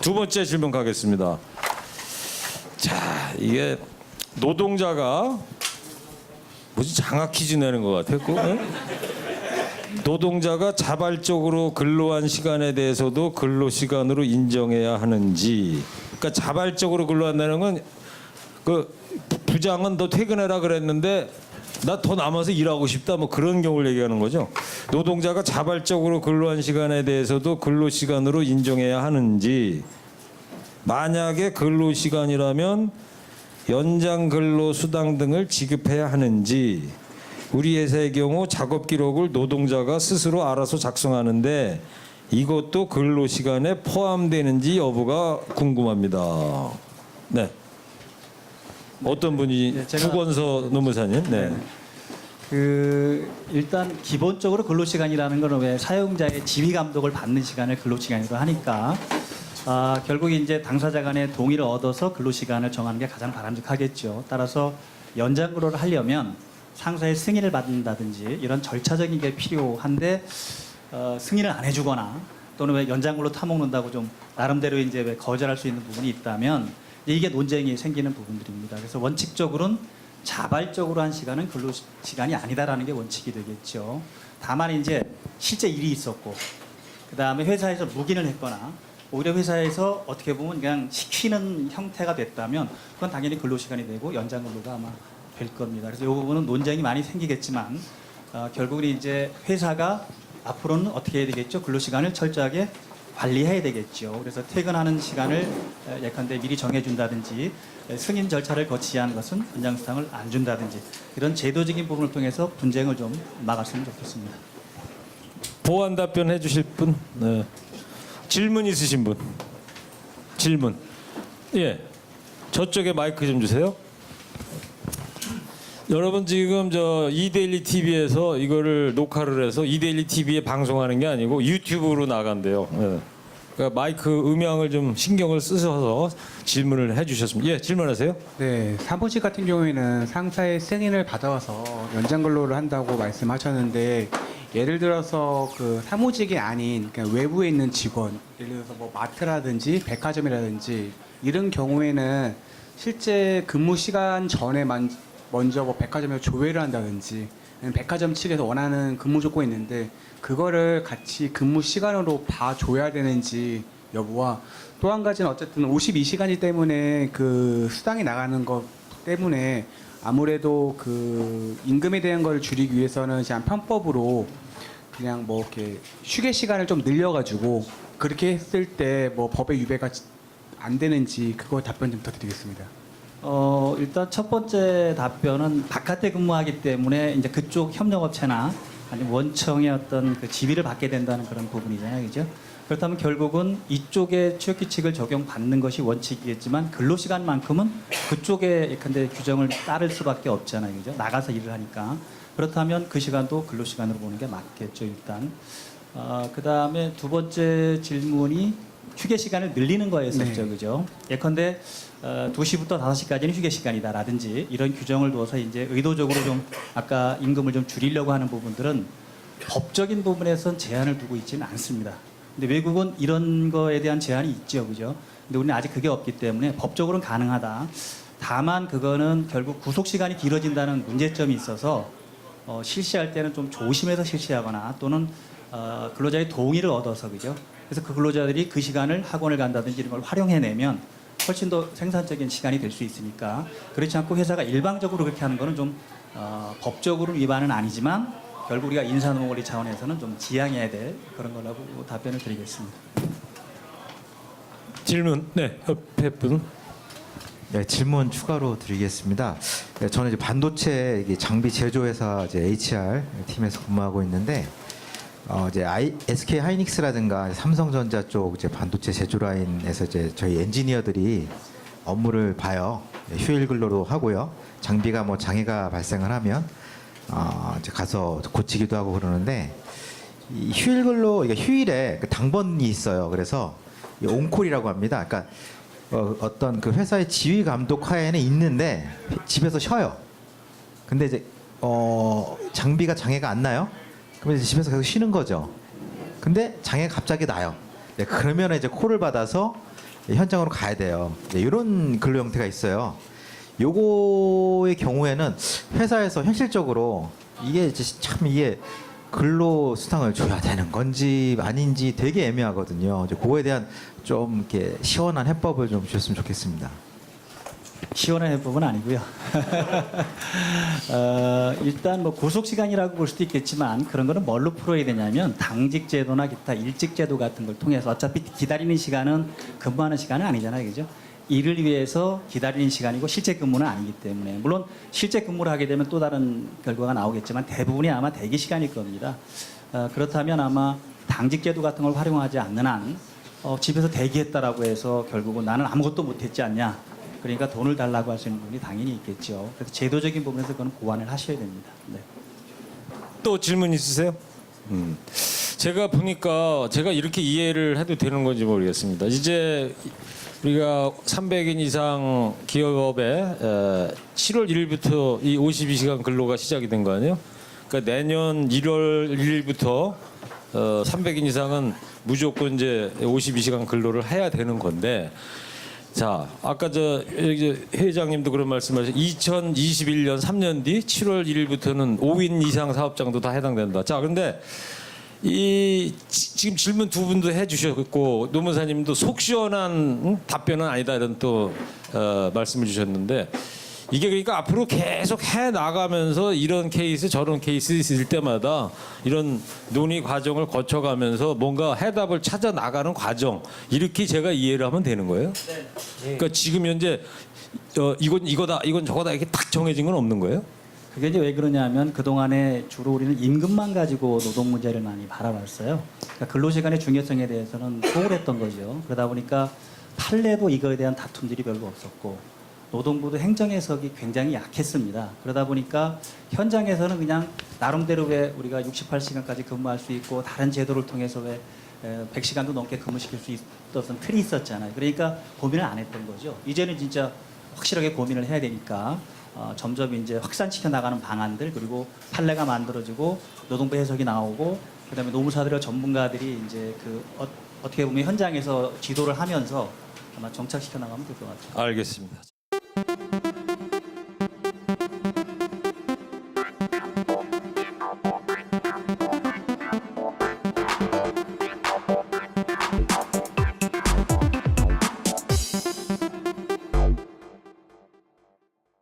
두 번째 질문 가겠습니다. 자, 이게 노동자가 뭐지 장학 퀴즈 내는 것 같아. 노동자가 자발적으로 근로한 시간에 대해서도 근로시간으로 인정해야 하는지. 그러니까 자발적으로 근로한다는 건 그 부장은 너 퇴근해라 그랬는데 나 더 남아서 일하고 싶다 뭐 그런 경우를 얘기하는 거죠. 노동자가 자발적으로 근로한 시간에 대해서도 근로시간으로 인정해야 하는지, 만약에 근로시간이라면 연장 근로수당 등을 지급해야 하는지, 우리 회사의 경우 작업 기록을 노동자가 스스로 알아서 작성하는데 이것도 근로시간에 포함되는지 여부가 궁금합니다. 네. 어떤 분이 네, 제가- 주권서 노무사님. 네. 일단 기본적으로 근로시간이라는 거는 왜 사용자의 지휘 감독을 받는 시간을 근로시간으로 하니까 결국 이제 당사자 간의 동의를 얻어서 근로시간을 정하는 게 가장 바람직하겠죠. 따라서 연장 근로를 하려면 상사의 승인을 받는다든지 이런 절차적인 게 필요한데 승인을 안 해주거나 또는 왜 연장 근로 타먹는다고 좀 나름대로 이제 왜 거절할 수 있는 부분이 있다면 이게 논쟁이 생기는 부분들입니다. 그래서 원칙적으로는 자발적으로 한 시간은 근로시간이 아니다라는 게 원칙이 되겠죠. 다만 이제 실제 일이 있었고 그 다음에 회사에서 묵인을 했거나 오히려 회사에서 어떻게 보면 그냥 시키는 형태가 됐다면 그건 당연히 근로시간이 되고 연장 근로가 아마 될 겁니다. 그래서 이 부분은 논쟁이 많이 생기겠지만 결국은 이제 회사가 앞으로는 어떻게 해야 되겠죠? 근로시간을 철저하게 관리해야 되겠죠. 그래서 퇴근하는 시간을 예컨대 미리 정해준다든지 승인 절차를 거치한 것은 연장수당을 안 준다든지 이런 제도적인 부분을 통해서 분쟁을 좀 막았으면 좋겠습니다. 보완 답변 해주실 분? 네. 질문 있으신 분? 질문. 예. 저쪽에 마이크 좀 주세요. 여러분 지금 저 이데일리 TV에서 이거를 녹화를 해서 이데일리 TV에 방송하는 게 아니고 유튜브로 나간대요. 예. 그러니까 마이크 음향을 좀 신경을 쓰셔서 질문을 해주셨습니다. 예, 질문하세요. 네, 사무직 같은 경우에는 상사의 승인을 받아와서 연장 근로를 한다고 말씀하셨는데 예를 들어서 그 사무직이 아닌 그냥 외부에 있는 직원, 예를 들어서 뭐 마트라든지 백화점이라든지 이런 경우에는 실제 근무 시간 전에 먼저 뭐 백화점에서 조회를 한다든지 아니면 백화점 측에서 원하는 근무 조건이 있는데 그거를 같이 근무 시간으로 봐줘야 되는지 여부와 또 한 가지는 어쨌든 52시간이기 때문에 그 수당이 나가는 것 때문에 아무래도 그 임금에 대한 걸 줄이기 위해서는 그냥 편법으로 그냥 뭐 이렇게 휴게 시간을 좀 늘려가지고 그렇게 했을 때 뭐 법의 유배가 안 되는지 그거 답변 좀 부탁드리겠습니다. 일단 첫 번째 답변은 바깥에 근무하기 때문에 이제 그쪽 협력업체나 아니면 원청의 어떤 그 지위를 받게 된다는 그런 부분이잖아요, 그죠? 그렇다면 결국은 이쪽에 취업규칙을 적용받는 것이 원칙이겠지만 근로시간만큼은 그쪽에 예컨대 규정을 따를 수밖에 없잖아요, 그죠? 나가서 일을 하니까. 그렇다면 그 시간도 근로시간으로 보는 게 맞겠죠, 일단. 그 다음에 두 번째 질문이 휴게 시간을 늘리는 거였었죠, 네. 그죠? 예컨대 2시부터 5시까지는 휴게 시간이다라든지 이런 규정을 둬서 이제 의도적으로 좀 아까 임금을 좀 줄이려고 하는 부분들은 법적인 부분에선 제한을 두고 있지는 않습니다. 근데 외국은 이런 거에 대한 제한이 있죠, 그죠? 근데 우리는 아직 그게 없기 때문에 법적으로는 가능하다. 다만 그거는 결국 구속 시간이 길어진다는 문제점이 있어서 실시할 때는 좀 조심해서 실시하거나 또는 근로자의 동의를 얻어서, 그죠? 그래서 그 근로자들이 그 시간을 학원을 간다든지 이런 걸 활용해내면 훨씬 더 생산적인 시간이 될 수 있으니까 그렇지 않고 회사가 일방적으로 그렇게 하는 거는 좀 법적으로 위반은 아니지만 결국 우리가 인사노무관리 차원에서는 좀 지양해야 될 그런 거라고 답변을 드리겠습니다. 질문. 네, 옆에 분. 네, 질문 추가로 드리겠습니다. 네, 저는 이제 반도체 장비 제조회사 이제 HR 팀에서 근무하고 있는데 이제 SK 하이닉스라든가 삼성전자 쪽 이제 반도체 제조 라인에서 이제 저희 엔지니어들이 업무를 봐요. 휴일 근로로 하고요. 장비가 뭐 장애가 발생을 하면 이제 가서 고치기도 하고 그러는데 이 휴일 근로, 이게 휴일에 그 당번이 있어요. 그래서 이 온콜이라고 합니다. 그러니까 어떤 그 회사의 지휘 감독 하에는 있는데 집에서 쉬어요. 근데 이제 장비가 장애가 안 나요. 그러면 이제 집에서 계속 쉬는 거죠. 근데 장애가 갑자기 나요. 네, 그러면 이제 콜을 받아서 현장으로 가야 돼요. 이런 근로 형태가 있어요. 요거의 경우에는 회사에서 현실적으로 이게 참 이게 근로 수당을 줘야 되는 건지 아닌지 되게 애매하거든요. 이제 그거에 대한 좀 이렇게 시원한 해법을 좀 주셨으면 좋겠습니다. 시원한 해법은 아니고요. 일단 뭐 구속 시간이라고 볼 수도 있겠지만 그런 거는 뭘로 풀어야 되냐면 당직 제도나 기타 일직 제도 같은 걸 통해서 어차피 기다리는 시간은 근무하는 시간은 아니잖아요, 그죠? 일을 위해서 기다리는 시간이고 실제 근무는 아니기 때문에 물론 실제 근무를 하게 되면 또 다른 결과가 나오겠지만 대부분이 아마 대기 시간일 겁니다. 그렇다면 아마 당직 제도 같은 걸 활용하지 않는 한 집에서 대기했다라고 해서 결국은 나는 아무것도 못했지 않냐. 그러니까 돈을 달라고 하시는 분이 당연히 있겠죠. 그래서 제도적인 부분에서 그건 보완을 하셔야 됩니다. 네. 또 질문 있으세요? 제가 보니까 제가 이렇게 이해를 해도 되는 건지 모르겠습니다. 이제 우리가 300인 이상 기업에 7월 1일부터 이 52시간 근로가 시작이 된 거 아니에요? 그러니까 내년 1월 1일부터 300인 이상은 무조건 이제 52시간 근로를 해야 되는 건데, 자, 아까 저 회장님도 그런 말씀하셨죠. 2021년 3년 뒤 7월 1일부터는 5인 이상 사업장도 다 해당된다. 자, 그런데 지금 질문 두 분도 해주셨고 노무사님도 속 시원한 답변은 아니다 이런 또 말씀을 주셨는데, 이게 그러니까 앞으로 계속 해 나가면서 이런 케이스 저런 케이스 있을 때마다 이런 논의 과정을 거쳐가면서 뭔가 해답을 찾아 나가는 과정, 이렇게 제가 이해를 하면 되는 거예요? 네. 그러니까 지금 현재 이건 이거다 이건 저거다 이렇게 딱 정해진 건 없는 거예요? 그게 이제 왜 그러냐면 그동안에 주로 우리는 임금만 가지고 노동 문제를 많이 바라봤어요. 그러니까 근로시간의 중요성에 대해서는 소홀했던 거죠. 그러다 보니까 판례도 이거에 대한 다툼들이 별로 없었고 노동부도 행정 해석이 굉장히 약했습니다. 그러다 보니까 현장에서는 그냥 나름대로 왜 우리가 68시간까지 근무할 수 있고 다른 제도를 통해서 왜 100시간도 넘게 근무시킬 수 있었던 틀이 있었잖아요. 그러니까 고민을 안 했던 거죠. 이제는 진짜 확실하게 고민을 해야 되니까 점점 이제 확산시켜 나가는 방안들, 그리고 판례가 만들어지고 노동부 해석이 나오고 그다음에 노무사들과 전문가들이 이제 어떻게 보면 현장에서 지도를 하면서 아마 정착시켜 나가면 될 것 같아요. 알겠습니다.